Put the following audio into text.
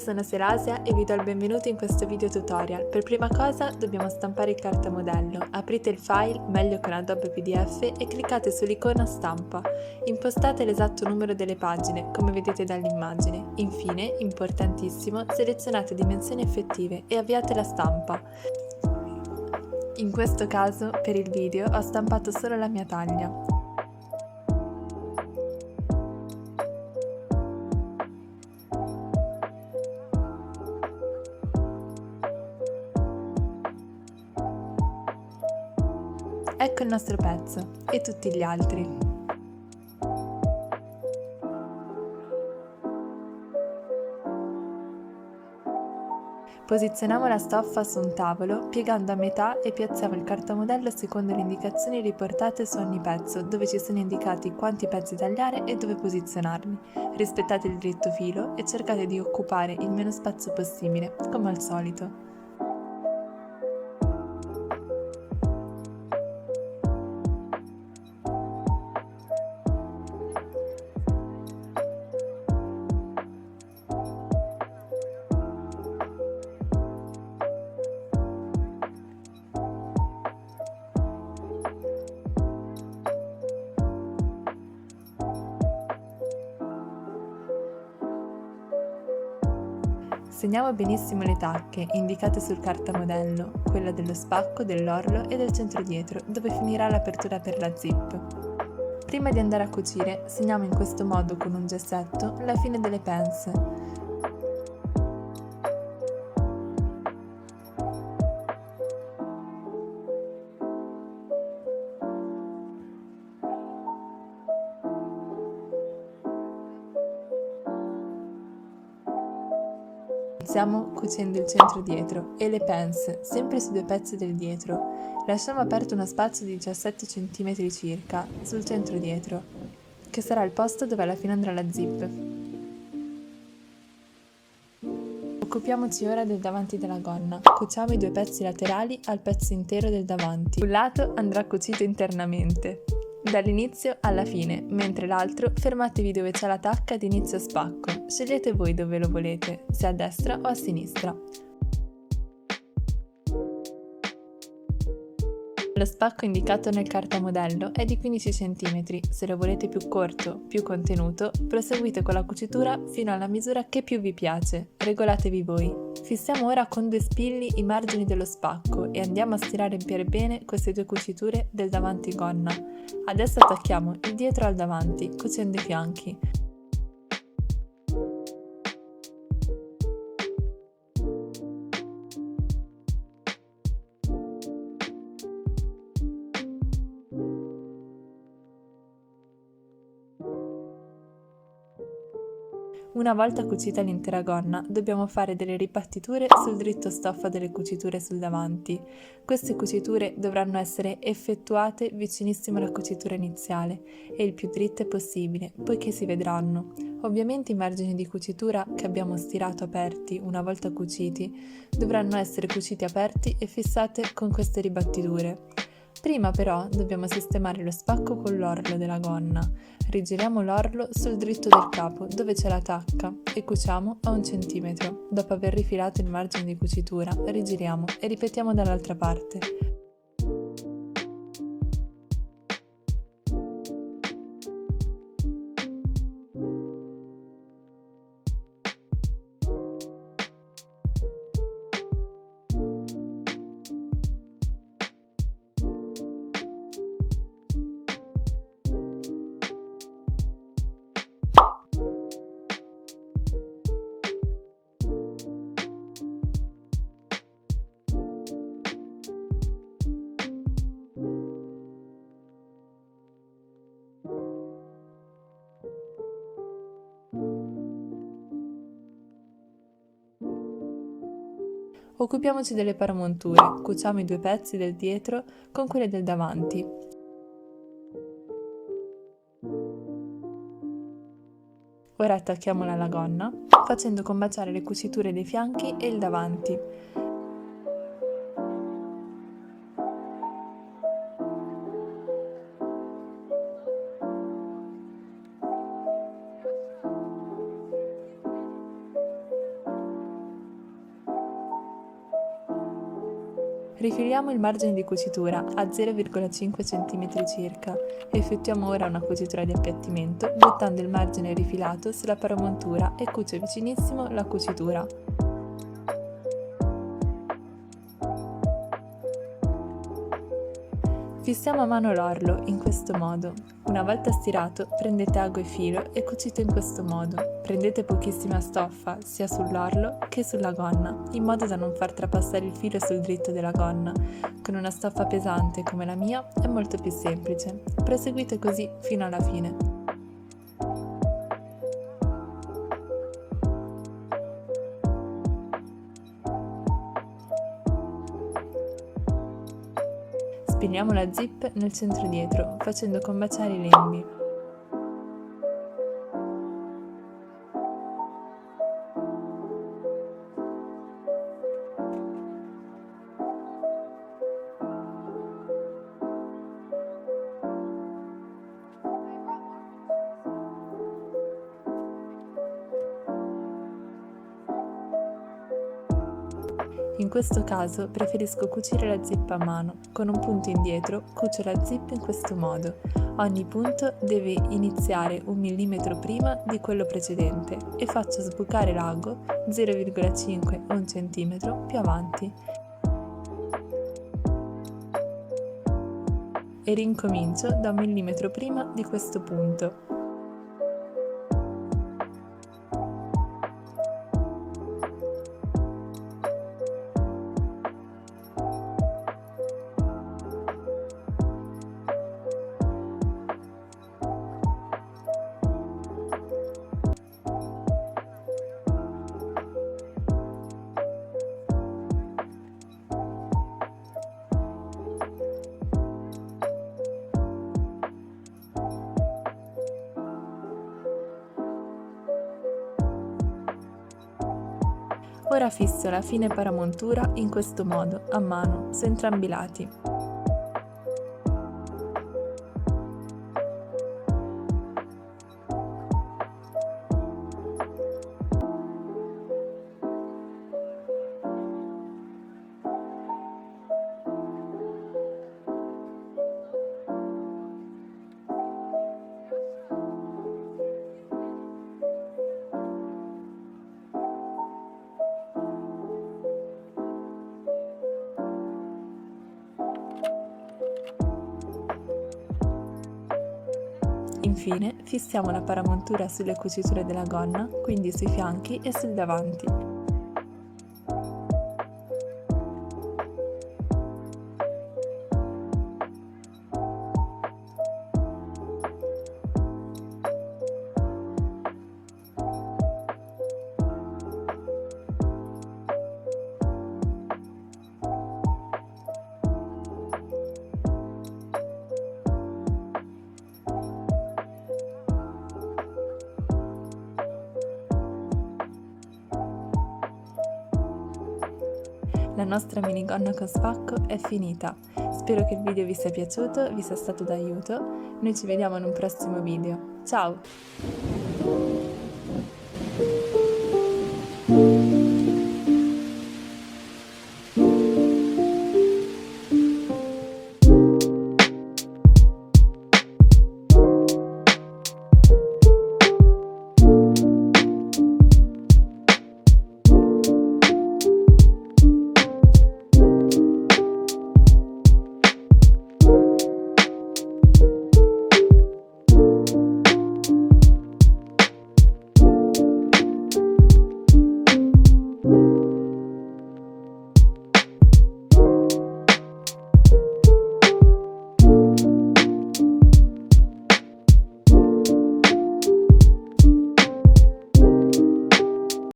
sono Serasia e vi do il benvenuto in questo video tutorial. Per prima cosa dobbiamo stampare il cartamodello. Aprite il file, meglio con Adobe PDF, e cliccate sull'icona stampa. Impostate l'esatto numero delle pagine, come vedete dall'immagine. Infine, importantissimo, selezionate dimensioni effettive e avviate la stampa. In questo caso, per il video, ho stampato solo la mia taglia. Ecco il nostro pezzo, e tutti gli altri. Posizioniamo la stoffa su un tavolo, piegando a metà e piazziamo il cartamodello secondo le indicazioni riportate su ogni pezzo, dove ci sono indicati quanti pezzi tagliare e dove posizionarli. Rispettate il dritto filo e cercate di occupare il meno spazio possibile, come al solito. Segniamo benissimo le tacche indicate sul cartamodello, quella dello spacco, dell'orlo e del centro dietro, dove finirà l'apertura per la zip. Prima di andare a cucire, segniamo in questo modo con un gessetto la fine delle pence. Iniziamo cucendo il centro dietro e le pence, sempre sui due pezzi del dietro. Lasciamo aperto uno spazio di 17 cm circa sul centro dietro, che sarà il posto dove alla fine andrà la zip. Occupiamoci ora del davanti della gonna. Cuciamo i due pezzi laterali al pezzo intero del davanti. Un lato andrà cucito internamente, dall'inizio alla fine, mentre l'altro fermatevi dove c'è la tacca di inizio spacco. Scegliete voi dove lo volete, se a destra o a sinistra. Lo spacco indicato nel cartamodello è di 15 cm, se lo volete più corto, più contenuto, proseguite con la cucitura fino alla misura che più vi piace, regolatevi voi. Fissiamo ora con due spilli i margini dello spacco e andiamo a stirare per bene queste due cuciture del davanti gonna. Adesso attacchiamo il dietro al davanti, cucendo i fianchi. Una volta cucita l'intera gonna, dobbiamo fare delle ribattiture sul dritto stoffa delle cuciture sul davanti. Queste cuciture dovranno essere effettuate vicinissimo alla cucitura iniziale e il più dritte possibile, poiché si vedranno. Ovviamente i margini di cucitura che abbiamo stirato aperti una volta cuciti dovranno essere cuciti aperti e fissate con queste ribattiture. Prima però dobbiamo sistemare lo spacco con l'orlo della gonna. Rigiriamo l'orlo sul dritto del capo dove c'è la tacca e cuciamo a 1 cm. Dopo aver rifilato il margine di cucitura, rigiriamo e ripetiamo dall'altra parte. Occupiamoci delle paramonture, cuciamo i due pezzi del dietro con quelli del davanti. Ora attacchiamola alla gonna, facendo combaciare le cuciture dei fianchi e il davanti. Rifiliamo il margine di cucitura a 0,5 cm circa. Effettuiamo ora una cucitura di appiattimento buttando il margine rifilato sulla paramontura e cucio vicinissimo la cucitura. Fissiamo a mano l'orlo in questo modo. Una volta stirato, prendete ago e filo e cucite in questo modo. Prendete pochissima stoffa sia sull'orlo che sulla gonna, in modo da non far trapassare il filo sul dritto della gonna. Con una stoffa pesante come la mia è molto più semplice. Proseguite così fino alla fine. Spinniamo la zip nel centro dietro, facendo combaciare i lembi. In questo caso preferisco cucire la zip a mano. Con un punto indietro cucio la zip in questo modo. Ogni punto deve iniziare 1 mm prima di quello precedente e faccio sbucare l'ago 0,5 o 1 cm più avanti. E rincomincio da 1 mm prima di questo punto. Ora fisso la fine paramontura in questo modo, a mano, su entrambi i lati. Infine, fissiamo la paramontura sulle cuciture della gonna, quindi sui fianchi e sul davanti. La nostra minigonna con spacco è finita. Spero che il video vi sia piaciuto, vi sia stato d'aiuto. Noi ci vediamo in un prossimo video. Ciao!